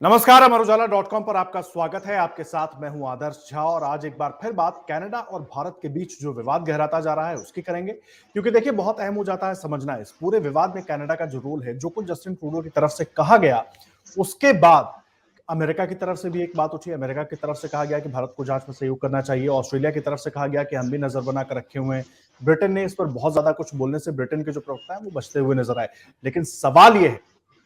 नमस्कार, अमर उजाला.com पर आपका स्वागत है। आपके साथ मैं हूं आदर्श झा और आज एक बार फिर बात कनाडा और भारत के बीच जो विवाद गहराता जा रहा है उसकी करेंगे, क्योंकि देखिए बहुत अहम हो जाता है समझना इस पूरे विवाद में कनाडा का जो रोल है, जो कुछ जस्टिन ट्रूडो की तरफ से कहा गया, उसके बाद अमेरिका की तरफ से भी एक बात उठी। अमेरिका की तरफ से कहा गया कि भारत को जांच में सहयोग करना चाहिए। ऑस्ट्रेलिया की तरफ से कहा गया कि हम भी नजर बनाकर रखे हुए हैं। ब्रिटेन ने इस पर बहुत ज्यादा कुछ बोलने से ब्रिटेन के जो प्रवक्ता है वो बचते हुए नजर आए। लेकिन सवाल यह है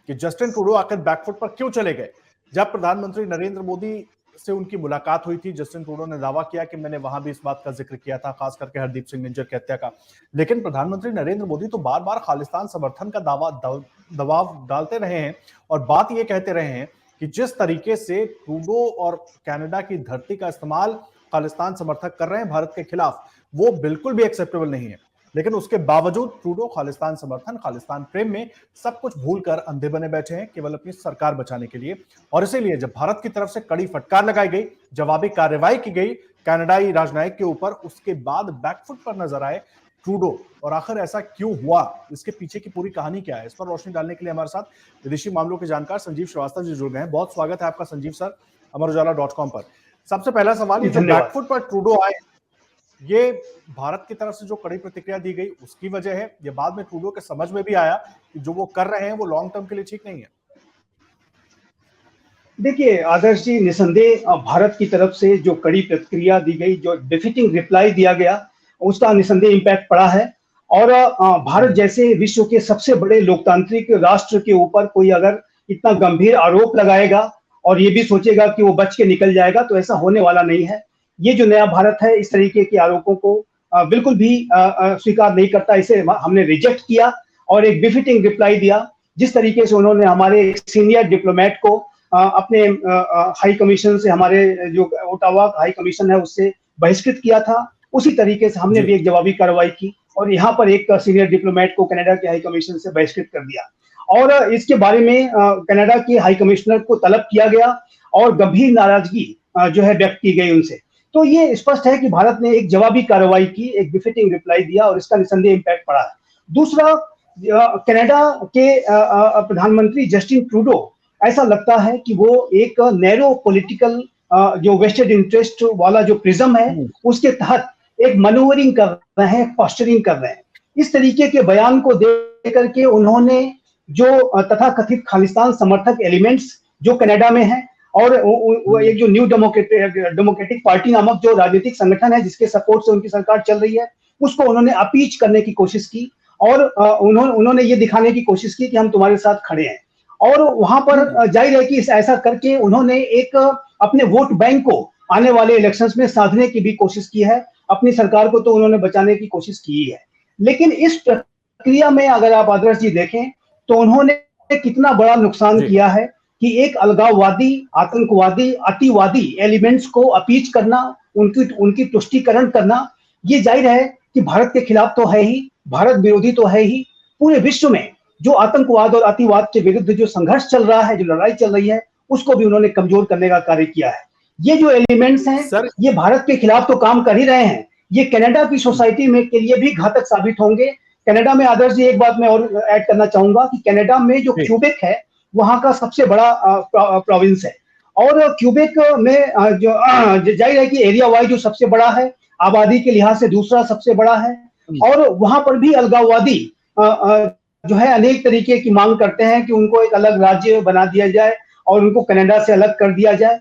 कि जस्टिन ट्रूडो आखिर बैकफुट पर क्यों चले गए। जब प्रधानमंत्री नरेंद्र मोदी से उनकी मुलाकात हुई थी, जस्टिन ट्रूडो ने दावा किया कि मैंने वहां भी इस बात का जिक्र किया था, खास करके हरदीप सिंह निज्जर की हत्या का। लेकिन प्रधानमंत्री नरेंद्र मोदी तो बार बार खालिस्तान समर्थन का दबाव डालते रहे हैं और बात ये कहते रहे हैं कि जिस तरीके से ट्रूडो और कनाडा की धरती का इस्तेमाल खालिस्तान समर्थक कर रहे हैं भारत के खिलाफ, वो बिल्कुल भी एक्सेप्टेबल नहीं है। लेकिन उसके बावजूद ट्रूडो खालिस्तान समर्थन, खालिस्तान प्रेम में सब कुछ भूलकर अंधे बने बैठे हैं, केवल अपनी सरकार बचाने के लिए। और इसीलिए जब भारत की तरफ से कड़ी फटकार लगाई गई, जवाबी कार्रवाई की गई कनाडाई राजनयिक के ऊपर, उसके बाद बैकफुट पर नजर आए ट्रूडो। और आखिर ऐसा क्यों हुआ, इसके पीछे की पूरी कहानी क्या है, इस पर रोशनी डालने के लिए हमारे साथ विदेशी मामलों के जानकार संजीव श्रीवास्तव जी जुड़ गए हैं। बहुत स्वागत है आपका संजीव सर, अमर उजाला.com पर। सबसे पहला सवाल, ये जो बैकफुट पर ट्रूडो आए, ये भारत की तरफ से जो कड़ी प्रतिक्रिया दी गई उसकी वजह है, ये बाद में ट्रूडो के समझ में भी आया कि जो वो कर रहे हैं वो लॉन्ग टर्म के लिए ठीक नहीं है? देखिए आदर्श जी, निसंदेह भारत की तरफ से जो कड़ी प्रतिक्रिया दी गई, जो डिफीटिंग रिप्लाई दिया गया, उसका निसंदेह इम्पैक्ट पड़ा है। और भारत जैसे विश्व के सबसे बड़े लोकतांत्रिक राष्ट्र के ऊपर कोई अगर इतना गंभीर आरोप लगाएगा और ये भी सोचेगा कि वो बच के निकल जाएगा, तो ऐसा होने वाला नहीं है। ये जो नया भारत है इस तरीके के आरोपों को बिल्कुल भी स्वीकार नहीं करता। इसे हमने रिजेक्ट किया और एक बिफिटिंग रिप्लाई दिया। जिस तरीके से उन्होंने हमारे सीनियर डिप्लोमेट को अपने हाई कमीशन से, हमारे जो ओटावा हाई कमीशन है उससे बहिष्कृत किया था, उसी तरीके से हमने भी एक जवाबी कार्रवाई की और यहाँ पर एक सीनियर डिप्लोमेट को कनाडा के हाई कमीशन से बहिष्कृत कर दिया। और इसके बारे में कनाडा के हाई कमिश्नर को तलब किया गया और गंभीर नाराजगी जो है व्यक्त की गई उनसे। तो ये स्पष्ट है कि भारत ने एक जवाबी कार्रवाई की, एक बिफिटिंग रिप्लाई दिया और इसका निसंदेह इम्पैक्ट पड़ा है। दूसरा, कनाडा के प्रधानमंत्री जस्टिन ट्रूडो, ऐसा लगता है कि वो एक नैरो पॉलिटिकल जो वेस्टेड इंटरेस्ट वाला जो प्रिज्म है उसके तहत एक मनोवरिंग कर रहे हैं, पॉस्चरिंग कर रहे हैं। इस तरीके के बयान को दे करके उन्होंने जो तथाकथित खालिस्तान समर्थक एलिमेंट्स जो कनाडा में हैं और एक जो न्यू डेमोक्रेटिक पार्टी नामक जो राजनीतिक संगठन है जिसके सपोर्ट से उनकी सरकार चल रही है, उसको उन्होंने अपीच करने की कोशिश की और उन्होंने ये दिखाने की कोशिश की कि हम तुम्हारे साथ खड़े हैं। और वहां पर जाहिर है कि ऐसा करके उन्होंने एक अपने वोट बैंक को आने वाले इलेक्शंस में साधने की भी कोशिश की है। अपनी सरकार को तो उन्होंने बचाने की कोशिश की है, लेकिन इस प्रक्रिया में अगर आप आदर्श जी देखें तो उन्होंने कितना बड़ा नुकसान किया है कि एक अलगाववादी, आतंकवादी, अतिवादी एलिमेंट्स को अपीच करना, उनकी तुष्टीकरण करना, ये जाहिर है कि भारत के खिलाफ तो है ही, भारत विरोधी तो है ही। पूरे विश्व में जो आतंकवाद और अतिवाद के विरुद्ध जो संघर्ष चल रहा है, जो लड़ाई चल रही है, उसको भी उन्होंने कमजोर करने का कार्य किया है। ये जो एलिमेंट्स हैं ये भारत के खिलाफ तो काम कर ही रहे हैं, ये कनाडा की सोसाइटी में के लिए भी घातक साबित होंगे। कनाडा में आदर्श जी एक बात मैं और ऐड करना चाहूंगा कि कनाडा में जो क्यूबेक है वहां का सबसे बड़ा प्रोविंस है और क्यूबेक में जो जाहिर है कि एरिया वाइज जो सबसे बड़ा है, आबादी के लिहाज से दूसरा सबसे बड़ा है। और वहां पर भी अलगाववादी जो है अनेक तरीके की मांग करते हैं कि उनको एक अलग राज्य बना दिया जाए और उनको कनाडा से अलग कर दिया जाए।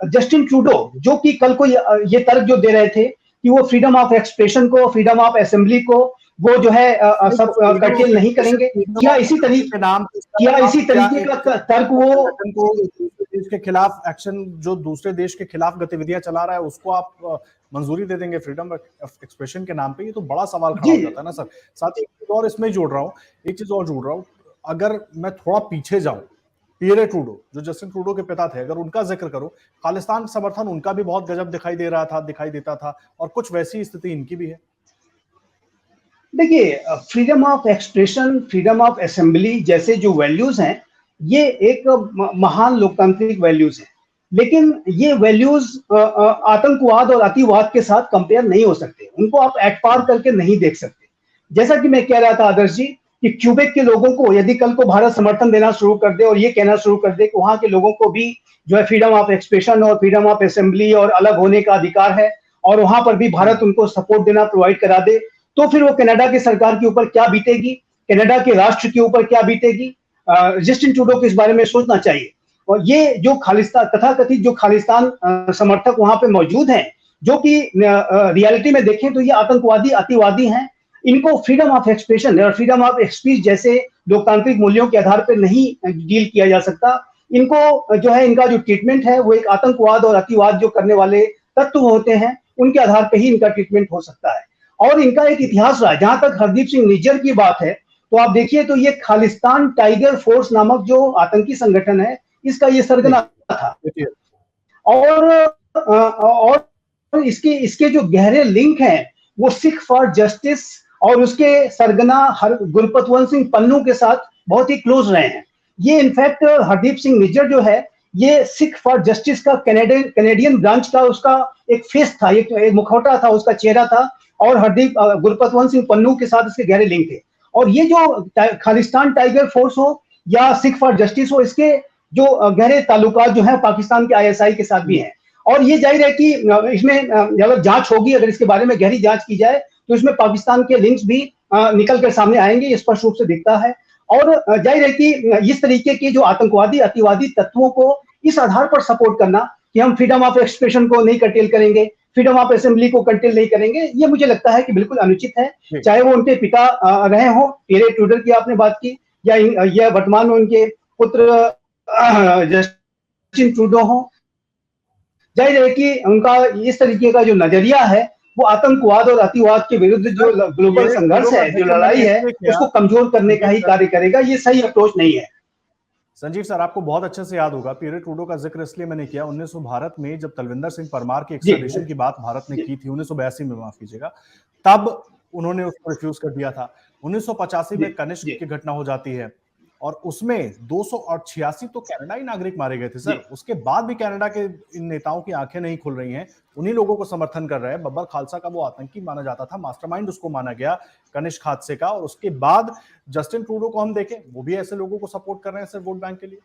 जस्टिन ट्रूडो जो कि कल को ये तर्क जो दे रहे थे कि वो फ्रीडम ऑफ एक्सप्रेशन को, फ्रीडम ऑफ असेंबली को वो जो है सब कर्टेल नहीं करेंगे, क्या इसी तरीके का तर्क वो देश के खिलाफ एक्शन, जो दूसरे देश के खिलाफ गतिविधियां चला रहा है उसको आप मंजूरी दे देंगे फ्रीडम ऑफ एक्सप्रेशन के नाम पे? ये तो बड़ा सवाल खड़ा हो जाता है ना सर। साथ ही एक चीज और इसमें जोड़ रहा हूँ, अगर मैं थोड़ा पीछे जाऊं, पियरे ट्रूडो जो जस्टिन ट्रूडो के पिता थे, अगर उनका जिक्र करूं, खालिस्तान समर्थन उनका भी बहुत गजब दिखाई देता था और कुछ वैसी स्थिति इनकी भी है। देखिए, freedom of expression, freedom of assembly जैसे जो वैल्यूज हैं ये एक महान लोकतांत्रिक वैल्यूज हैं, लेकिन ये वैल्यूज आतंकवाद और अतिवाद के साथ कंपेयर नहीं हो सकते, उनको आप एट पार करके नहीं देख सकते। जैसा कि मैं कह रहा था आदर्श जी कि क्यूबेक के लोगों को यदि कल को भारत समर्थन देना शुरू कर दे और ये कहना शुरू कर दे कि वहां के लोगों को भी जो है फ्रीडम ऑफ एक्सप्रेशन और फ्रीडम ऑफ असेंबली और अलग होने का अधिकार है, और वहां पर भी भारत उनको सपोर्ट देना प्रोवाइड करा दे, तो फिर वो कनाडा की सरकार के ऊपर क्या बीतेगी, कनाडा के राष्ट्र के ऊपर क्या बीतेगी। जस्टिन ट्रूडो को इस बारे में सोचना चाहिए। और ये जो खालिस्तान तथाकथित जो खालिस्तान समर्थक वहां पे मौजूद हैं, जो कि रियलिटी में देखें तो ये आतंकवादी अतिवादी हैं, इनको फ्रीडम ऑफ एक्सप्रेशन और फ्रीडम ऑफ स्पीच जैसे लोकतांत्रिक मूल्यों के आधार पर नहीं डील किया जा सकता। इनको जो है इनका जो ट्रीटमेंट है वो एक आतंकवाद और अतिवाद जो करने वाले तत्व होते हैं उनके आधार पर ही इनका ट्रीटमेंट हो सकता है। और इनका एक इतिहास रहा है। जहां तक हरदीप सिंह निज्जर की बात है तो आप देखिए तो ये खालिस्तान टाइगर फोर्स नामक जो आतंकी संगठन है इसका ये सरगना था। और इसके जो गहरे लिंक हैं वो सिख फॉर जस्टिस और उसके सरगना गुरपतवंत सिंह पन्नू के साथ बहुत ही क्लोज रहे हैं। ये इनफैक्ट हरदीप सिंह निज्जर जो है ये सिख फॉर जस्टिस का कैनेडियन ब्रांच का उसका एक फेस था, एक मुखौटा था, उसका चेहरा था, और गुरपतवंत सिंह पन्नू के साथ इसके गहरे लिंक थे। और ये जो खालिस्तान टाइगर फोर्स हो या सिख फॉर जस्टिस हो, इसके जो गहरे ताल्लुकात जो है पाकिस्तान के आईएसआई के साथ भी हैं। और ये जाहिर है कि इसमें अगर जांच होगी, अगर इसके बारे में गहरी जांच की जाए तो इसमें पाकिस्तान के लिंक्स भी निकल कर सामने आएंगे, ये स्पष्ट रूप से दिखता है। और जाहिर है कि इस तरीके के जो आतंकवादी अतिवादी तत्वों को इस आधार पर सपोर्ट करना कि हम फ्रीडम ऑफ एक्सप्रेशन को नहीं कर्टेल करेंगे, फ्रीडम ऑफ असेंबली को कर्टेल नहीं करेंगे, ये मुझे लगता है कि बिल्कुल अनुचित है। चाहे वो उनके पिता रहे हों, पियरे ट्रूडो की आपने बात की, या वर्तमान में उनके पुत्र जस्टिन ट्रूडो हो। जाहिर है कि उनका इस तरीके का जो नजरिया है वो आतंकवाद और अतिवाद के विरुद्ध जो ग्लोबल संघर्ष है, जो लड़ाई है, उसको कमजोर करने का ही कार्य करेगा। ये सही अप्रोच नहीं है। संजीव सर, आपको बहुत अच्छे से याद होगा, पियरे ट्रूडो का जिक्र इसलिए मैंने किया, 1900 भारत में जब तलविंदर सिंह परमार की एक्स्ट्राडिशन की बात भारत ने की थी 1982 में, माफ कीजिएगा, तब उन्होंने उसको रिफ्यूज कर दिया था। 1985 में कनिष्क की घटना हो जाती है और उसमें 286 तो कनाडाई नागरिक मारे गए थे सर। उसके बाद भी कनाडा के इन नेताओं की आंखें नहीं खुल रही हैं, उन्हीं लोगों को समर्थन कर रहे हैं। बब्बर खालसा का वो आतंकी माना जाता था, मास्टरमाइंड उसको माना गया कनिष्क हादसे का, और उसके बाद जस्टिन ट्रूडो को हम देखें, वो भी ऐसे लोगों को सपोर्ट कर रहे हैं सिर्फ वोट बैंक के लिए।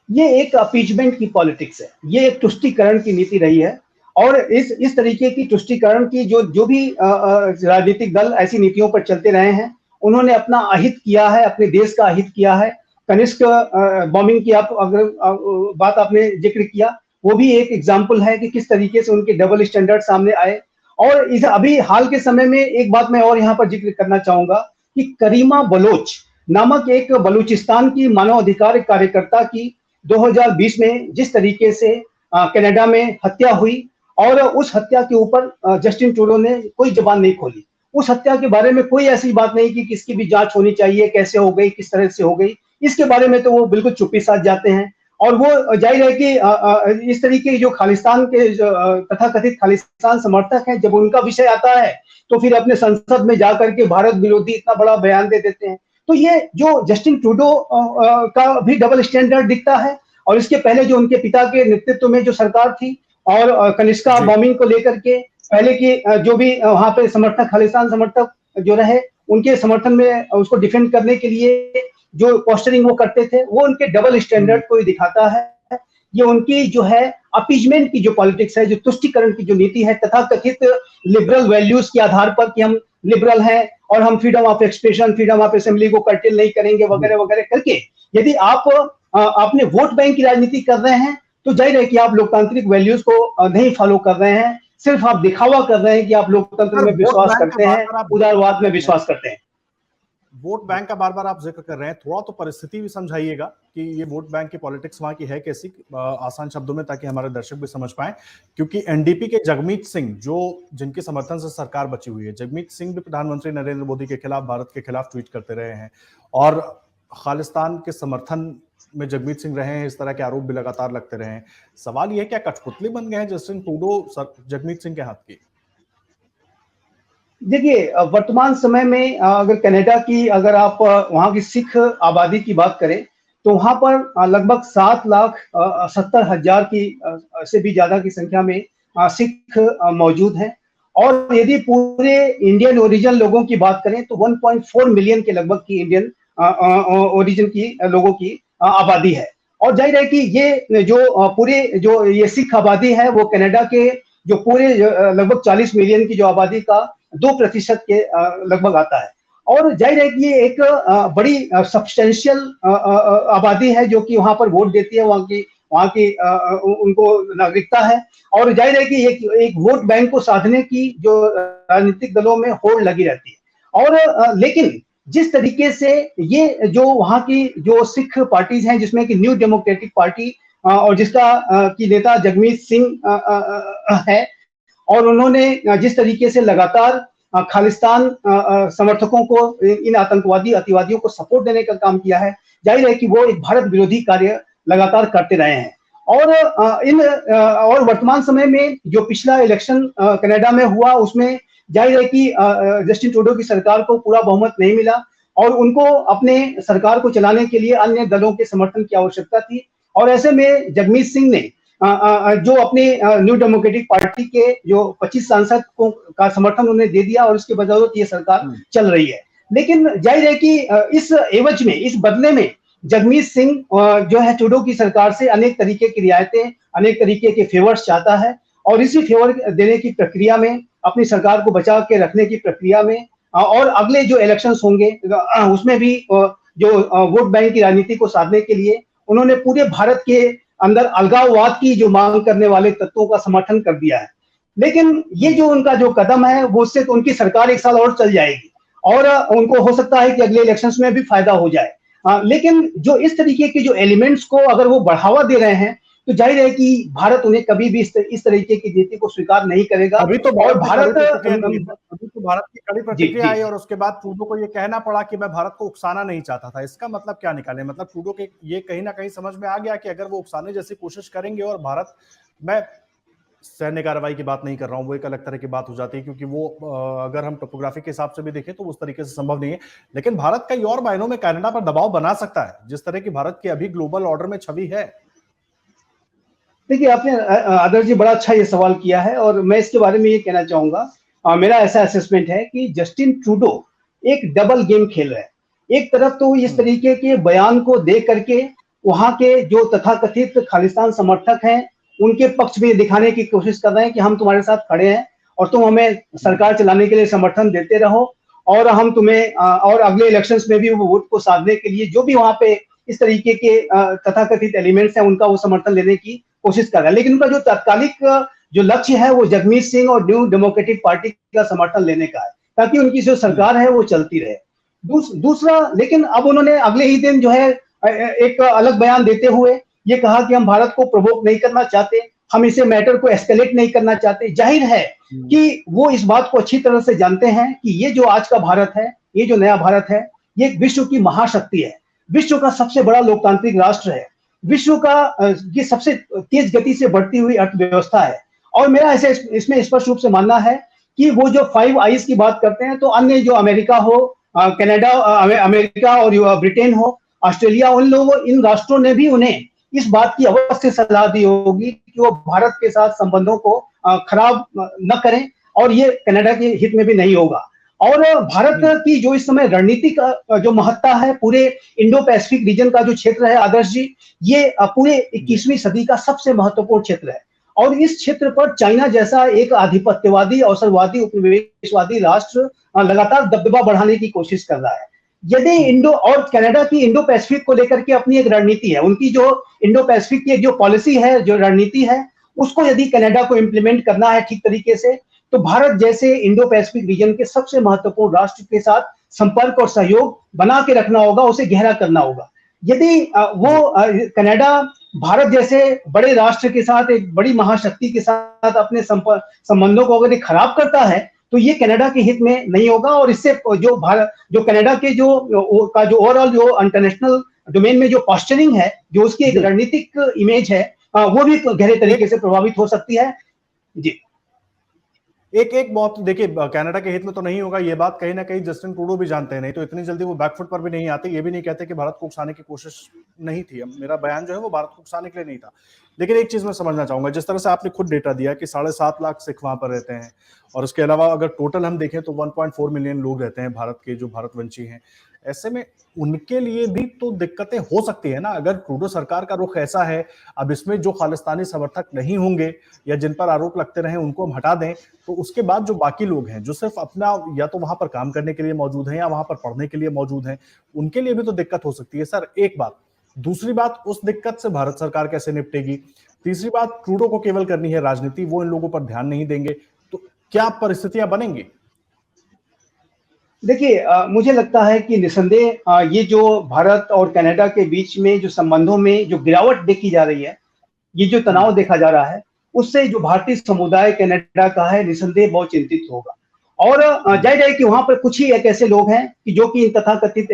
ये एक अपीचमेंट की पॉलिटिक्स है, ये एक तुष्टीकरण की नीति रही है। और इस तरीके की तुष्टीकरण की जो भी राजनीतिक दल ऐसी नीतियों पर चलते रहे हैं, उन्होंने अपना अहित किया है, अपने देश का अहित किया है। कनिष्क बॉम्बिंग की अगर बात आपने जिक्र किया, वो भी एक एग्जाम्पल है कि किस तरीके से उनके डबल स्टैंडर्ड सामने आए। और इस अभी हाल के समय में एक बात मैं और यहाँ पर जिक्र करना चाहूंगा कि करीमा बलोच नामक एक बलूचिस्तान की मानवाधिकार कार्यकर्ता की 2020 में जिस तरीके से कनाडा में हत्या हुई, और उस हत्या के ऊपर जस्टिन ट्रूडो ने कोई जबान नहीं खोली। उस हत्या के बारे में कोई ऐसी बात नहीं कि किसकी भी जांच होनी चाहिए, कैसे हो गई, किस तरह से हो गई, इसके बारे में तो वो बिल्कुल चुप्पी साध जाते हैं। और वो जाहिर है कि इस तरीके की जो खालिस्तान के तथाकथित खालिस्तान समर्थक हैं, जब उनका विषय आता है तो फिर अपने संसद में जाकर के भारत विरोधी इतना बड़ा बयान दे देते हैं। तो ये जो जस्टिन ट्रूडो का भी डबल स्टैंडर्ड दिखता है। और इसके पहले जो उनके पिता के नेतृत्व में जो सरकार थी, और कनिष्का बॉम्बिंग को लेकर के पहले की जो भी वहां पे समर्थक, खालिस्तान समर्थक जो रहे, उनके समर्थन में उसको डिफेंड करने के लिए जो पोस्टरिंग वो करते थे, वो उनके डबल स्टैंडर्ड को ही दिखाता है। ये उनकी जो है अपीजमेंट की जो पॉलिटिक्स है, जो तुष्टीकरण की जो नीति है, तथाकथित लिबरल वैल्यूज के आधार पर कि हम लिबरल हैं और हम freedom of expression, freedom of assembly को कर्टेल नहीं करेंगे वगैरह वगैरह करके, यदि आपने वोट बैंक की राजनीति कर रहे हैं तो जाहिर है कि आप लोकतांत्रिक वैल्यूज को नहीं फॉलो कर रहे हैं, सिर्फ आप दिखावा कर रहे हैं कि आप लोकतंत्र में विश्वास करते हैं, उदारवाद में विश्वास करते हैं। वोट बैंक का बार बार आप जिक्र कर रहे हैं, थोड़ा तो परिस्थिति भी समझाइएगा कि ये वोट बैंक की पॉलिटिक्स वहां की है कैसी, आसान शब्दों में, ताकि हमारे दर्शक भी समझ पाए। क्योंकि एनडीपी के जगमीत सिंह, जो जिनके समर्थन से सरकार बची हुई है, जगमीत सिंह भी प्रधानमंत्री नरेंद्र मोदी के खिलाफ, भारत के खिलाफ ट्वीट करते रहे हैं, और खालिस्तान के समर्थन में जगमीत सिंह रहे हैं, इस तरह के आरोप भी लगातार लगते रहे हैं। सवाल यह क्या कठपुतली बन गए हैं जस्टिन ट्रूडो जगमीत सिंह के हाथ की? देखिए, वर्तमान समय में अगर कनाडा की, अगर आप वहां की सिख आबादी की बात करें तो वहां पर लगभग 7,70,000 की से भी ज्यादा की संख्या में सिख मौजूद हैं। और यदि पूरे इंडियन ओरिजिन लोगों की बात करें तो 1.4 मिलियन के लगभग की इंडियन ओरिजिन की लोगों की आबादी है। और जाहिर है कि ये जो पूरे जो ये सिख आबादी है वो कनाडा के जो पूरे लगभग 40 मिलियन की जो आबादी का 2% के लगभग आता है। और जाहिर है कि ये एक बड़ी सब्सटेंशियल आबादी है जो कि वहां पर वोट देती है, वहां की उनको नागरिकता है। और जाहिर है कि एक वोट बैंक को साधने की जो राजनीतिक दलों में होड़ लगी रहती है। और लेकिन जिस तरीके से ये जो वहां की जो सिख पार्टीज हैं जिसमें कि न्यू डेमोक्रेटिक पार्टी और जिसका की नेता जगमीत सिंह है, और उन्होंने जिस तरीके से लगातार खालिस्तान समर्थकों को, इन आतंकवादी अतिवादियों को सपोर्ट देने का काम किया है, जाहिर है कि वो एक भारत विरोधी कार्य लगातार करते रहे हैं। और वर्तमान समय में जो पिछला इलेक्शन कनाडा में हुआ उसमें जाहिर है कि जस्टिन ट्रूडो की सरकार को पूरा बहुमत नहीं मिला और उनको अपने सरकार को चलाने के लिए अन्य दलों के समर्थन की आवश्यकता थी। और ऐसे में जगमीत सिंह ने जो अपने न्यू डेमोक्रेटिक पार्टी के जो 25 सांसद का समर्थन उन्हें दे दिया और इसके बदौलत ये सरकार चल रही है। लेकिन जाहिर है कि इस एवज में, इस बदले में जगमीत सिंह जो है ट्रूडो की सरकार से अनेक तरीके की रियायतें, अनेक तरीके के फेवर्स चाहता है और इसी फेवर देने की प्रक्रिया में, अपनी सरकार को बचा के रखने की प्रक्रिया में और अगले जो इलेक्शंस होंगे उसमें भी जो वोट बैंक की राजनीति को साधने के लिए उन्होंने पूरे भारत के अंदर अलगाववाद की जो मांग करने वाले तत्वों का समर्थन कर दिया है। लेकिन ये जो उनका जो कदम है वो उससे तो उनकी सरकार एक साल और चल जाएगी और उनको हो सकता है कि अगले इलेक्शंस में भी फायदा हो जाए। लेकिन जो इस तरीके के जो एलिमेंट्स को अगर वो बढ़ावा दे रहे हैं तो जाहिर है कि भारत उन्हें कभी भी इस तरीके की नीति को स्वीकार नहीं करेगा। अभी तो और भारत की कड़ी प्रतिक्रिया आई और उसके बाद ट्रूडो को ये कहना पड़ा कि मैं भारत को उकसाना नहीं चाहता था। इसका मतलब क्या निकाले? मतलब ट्रूडो के ये कहीं ना कहीं समझ में आ गया कि अगर वो उकसाने जैसी कोशिश करेंगे और भारत, मैं सैन्य कार्रवाई की बात नहीं कर रहा हूं, वो एक अलग तरह की बात हो जाती है क्योंकि वो अगर हम टोपोग्राफी के हिसाब से भी देखें तो उस तरीके से संभव नहीं है। लेकिन भारत कई और मायनों में कनाडा पर दबाव बना सकता है जिस तरह की भारत की अभी ग्लोबल ऑर्डर में छवि है। देखिए, आपने आदर्श जी बड़ा अच्छा ये सवाल किया है और मैं इसके बारे में ये कहना चाहूंगा, मेरा ऐसा असेसमेंट है कि जस्टिन ट्रूडो एक डबल गेम खेल रहे हैं। एक तरफ तो इस तरीके के बयान को दे करके वहां के जो तथाकथित खालिस्तान समर्थक हैं उनके पक्ष में दिखाने की कोशिश कर रहे हैं कि हम तुम्हारे साथ खड़े हैं और तुम हमें सरकार चलाने के लिए समर्थन देते रहो और हम तुम्हें और अगले इलेक्शंस में भी वो वोट को साधने के लिए जो भी वहां पे इस तरीके के तथाकथित एलिमेंट्स हैं उनका वो समर्थन लेने की कोशिश कर रहा है। लेकिन उनका जो तात्कालिक जो लक्ष्य है वो जगमीत सिंह और न्यू डेमोक्रेटिक पार्टी का समर्थन लेने का है ताकि उनकी जो सरकार है वो चलती रहे। दूसरा, लेकिन अब उन्होंने अगले ही दिन जो है एक अलग बयान देते हुए ये कहा कि हम भारत को प्रोवोक नहीं करना चाहते, हम इसे मैटर को एस्केलेट नहीं करना चाहते। जाहिर है कि वो इस बात को अच्छी तरह से जानते हैं कि ये जो आज का भारत है, ये जो नया भारत है, ये विश्व की महाशक्ति है, विश्व का सबसे बड़ा लोकतांत्रिक राष्ट्र है, विश्व का ये सबसे तेज गति से बढ़ती हुई अर्थव्यवस्था है। और मेरा ऐसे इसमें स्पष्ट रूप से मानना है कि वो जो 5 आईज की बात करते हैं तो अन्य जो अमेरिका हो, कनाडा, अमेरिका और ब्रिटेन हो, ऑस्ट्रेलिया, उन लोगों, इन राष्ट्रों ने भी उन्हें इस बात की अवश्य सलाह दी होगी कि वो भारत के साथ संबंधों को खराब न करें और ये कनाडा के हित में भी नहीं होगा। और भारत की जो इस समय रणनीति का जो महत्ता है, पूरे इंडो पैसिफिक रीजन का जो क्षेत्र है आदर्श जी, ये पूरे 21वीं सदी का सबसे महत्वपूर्ण क्षेत्र है और इस क्षेत्र पर चाइना जैसा एक आधिपत्यवादी, अवसरवादी, उपनिवेशवादी राष्ट्र लगातार दबदबा बढ़ाने की कोशिश कर रहा है। यदि इंडो और कनाडा की इंडो पैसिफिक को लेकर के अपनी एक रणनीति है, उनकी जो इंडो पैसिफिक की जो पॉलिसी है, जो रणनीति है, उसको यदि कनाडा को इंप्लीमेंट करना है ठीक तरीके से, तो भारत जैसे इंडो पैसिफिक रीजन के सबसे महत्वपूर्ण राष्ट्र के साथ संपर्क और सहयोग बना के रखना होगा, उसे गहरा करना होगा। यदि वो कनाडा भारत जैसे बड़े राष्ट्र के साथ, एक बड़ी महाशक्ति के साथ अपने संबंधों को अगर खराब करता है तो ये कनाडा के हित में नहीं होगा और इससे जो भारत, जो कनाडा के जो ओवरऑल जो इंटरनेशनल डोमेन में जो पोस्चरिंग है, जो उसकी एक रणनीतिक इमेज है, वो भी गहरे तरीके से प्रभावित हो सकती है। जी एक एक बहुत देखिए कनाडा के हित में तो नहीं होगा ये बात, कहीं ना कहीं जस्टिन ट्रूडो भी जानते हैं, नहीं तो इतनी जल्दी वो बैकफुट पर भी नहीं आते। ये भी नहीं कहते कि भारत को उकसाने की कोशिश नहीं थी, मेरा बयान जो है वो भारत को उकसाने के लिए नहीं था। लेकिन एक चीज मैं समझना चाहूंगा, जिस तरह से आपने खुद डेटा दिया कि 7.5 लाख सिख वहां पर रहते हैं, और उसके अलावा अगर टोटल हम देखें तो 1.4 मिलियन लोग रहते हैं भारत के, जो भारतवंशी हैं। ऐसे में उनके लिए भी तो दिक्कतें हो सकती है ना, अगर ट्रूडो सरकार का रुख ऐसा है। अब इसमें जो खालिस्तानी समर्थक नहीं होंगे या जिन पर आरोप लगते रहे उनको हम हटा दें, तो उसके बाद जो बाकी लोग हैं जो सिर्फ अपना या तो वहां पर काम करने के लिए मौजूद हैं या वहां पर पढ़ने के लिए मौजूद हैं, उनके लिए भी तो दिक्कत हो सकती है सर, एक बात। दूसरी बात, उस दिक्कत से भारत सरकार कैसे निपटेगी? तीसरी बात, ट्रूडो को केवल करनी है राजनीति, वो इन लोगों पर ध्यान नहीं देंगे, तो क्या परिस्थितियां बनेंगी? देखिए, मुझे लगता है कि निसंदेह ये जो भारत और कनाडा के बीच में जो संबंधों में जो गिरावट देखी जा रही है, ये जो तनाव देखा जा रहा है, उससे जो भारतीय समुदाय कनाडा का है निसंदेह बहुत चिंतित होगा। और जाहिर है कि वहां पर कुछ ही एक ऐसे लोग हैं कि जो कि तथाकथित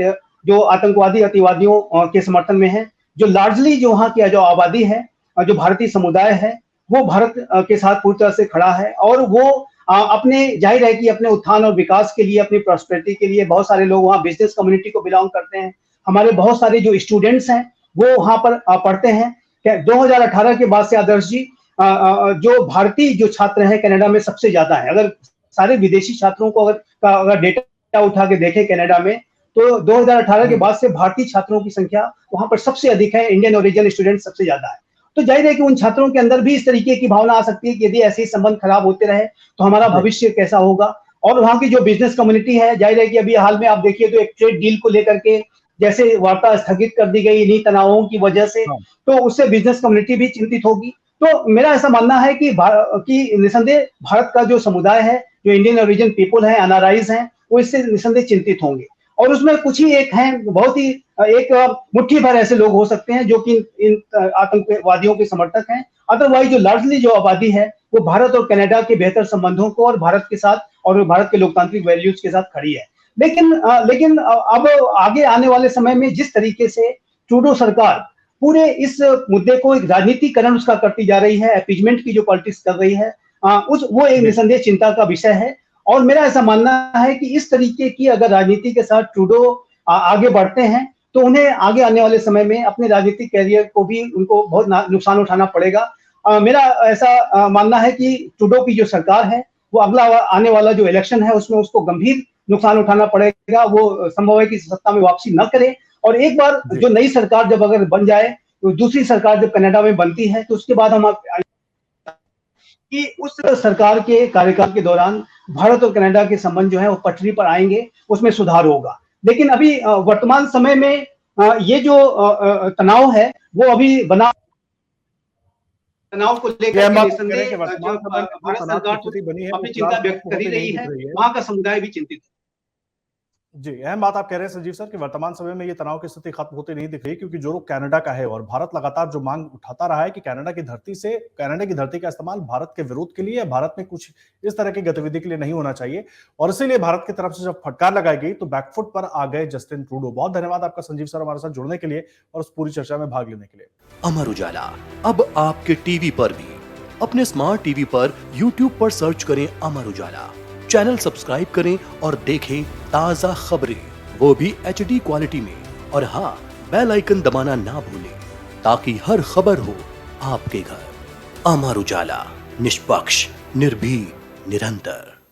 जो आतंकवादी अतिवादियों के समर्थन में है, जो लार्जली जो वहां की जो आबादी है, जो भारतीय समुदाय है, वो भारत के साथ पूरी तरह से खड़ा है। और वो अपने जाहिर है कि अपने उत्थान और विकास के लिए, अपनी प्रॉस्पेरिटी के लिए, बहुत सारे लोग वहाँ बिजनेस कम्युनिटी को बिलोंग करते हैं। हमारे बहुत सारे जो स्टूडेंट्स हैं वो वहां पर पढ़ते हैं। 2018 के बाद से आदर्श जी, जो भारतीय जो छात्र हैं कनाडा में सबसे ज्यादा है। अगर सारे विदेशी छात्रों को अगर डेटा उठा के देखें कनाडा में, तो 2018 के बाद से भारतीय छात्रों की संख्या वहां पर सबसे अधिक है, इंडियन ओरिजिन स्टूडेंट सबसे ज्यादा है। तो जाहिर है कि उन छात्रों के अंदर भी इस तरीके की भावना आ सकती है कि यदि ऐसे ही संबंध खराब होते रहे तो हमारा भविष्य कैसा होगा। और वहां की जो बिजनेस कम्युनिटी है, जाहिर है कि अभी हाल में आप देखिए तो एक ट्रेड डील को लेकर के जैसे वार्ता स्थगित कर दी गई इन्हीं तनावों की वजह से, तो उससे बिजनेस कम्युनिटी भी चिंतित होगी। तो मेरा ऐसा मानना है कि निसंदेह भारत का जो समुदाय है, जो इंडियन ओरिजिन पीपल है, एनआरआईज हैं, वो इससे निसंदेह चिंतित होंगे। और उसमें कुछ ही एक हैं, बहुत ही एक मुट्ठी भर ऐसे लोग हो सकते हैं जो कि इन आतंकवादियों के समर्थक हैं। अदरवाइज जो लार्जली जो आबादी है वो भारत और कनाडा के बेहतर संबंधों को और भारत के साथ और भारत के लोकतांत्रिक वैल्यूज के साथ खड़ी है। लेकिन अब आगे आने वाले समय में जिस तरीके से ट्रूडो सरकार पूरे इस मुद्दे को एक राजनीतिकरण उसका करती जा रही है, अपीजमेंट की जो पॉलिटिक्स कर रही है, वो एक निसंदेह चिंता का विषय है। और मेरा ऐसा मानना है कि इस तरीके की अगर राजनीति के साथ ट्रूडो आगे बढ़ते हैं तो उन्हें आगे आने वाले समय में अपने राजनीतिक कैरियर को भी उनको बहुत नुकसान उठाना पड़ेगा। मेरा ऐसा मानना है कि ट्रूडो की जो सरकार है वो अगला आने वाला जो इलेक्शन है उसमें उसको गंभीर नुकसान उठाना पड़ेगा। वो संभव है कि सत्ता में वापसी न करे, और एक बार जो नई सरकार जब अगर बन जाए, तो दूसरी सरकार जब कनाडा में बनती है तो उसके बाद हम कि उस सरकार के कार्यकाल के दौरान भारत और कनाडा के संबंध जो है वो पटरी पर आएंगे, उसमें सुधार होगा। लेकिन अभी वर्तमान समय में ये जो तनाव है वो अभी बना, तनाव को लेकर निसंदेह भारत सरकार अपनी चिंता व्यक्त कर ही रही है, वहां का समुदाय भी चिंतित है। जी, अहम बात आप कह रहे हैं संजीव सर कि वर्तमान समय में ये तनाव की स्थिति खत्म होती नहीं दिख रही, क्योंकि जो लोग कनाडा का है और भारत लगातार जो मांग उठाता रहा है कि कनाडा की धरती का इस्तेमाल भारत के विरोध के लिए, भारत में कुछ इस तरह की गतिविधि के लिए नहीं होना चाहिए, और इसीलिए भारत की तरफ से जब फटकार लगाई गई तो बैकफुट पर आ गए जस्टिन ट्रूडो। बहुत धन्यवाद आपका संजीव सर हमारे साथ जुड़ने के लिए और उस पूरी चर्चा में भाग लेने के लिए। अमर उजाला अब आपके टीवी पर भी। अपने स्मार्ट टीवी पर यूट्यूब पर सर्च करें अमर उजाला, चैनल सब्सक्राइब करें और देखें ताजा खबरें, वो भी HD क्वालिटी में। और हाँ, बेल आइकन दबाना ना भूलें ताकि हर खबर हो आपके घर। अमर उजाला, निष्पक्ष, निर्भीक, निरंतर।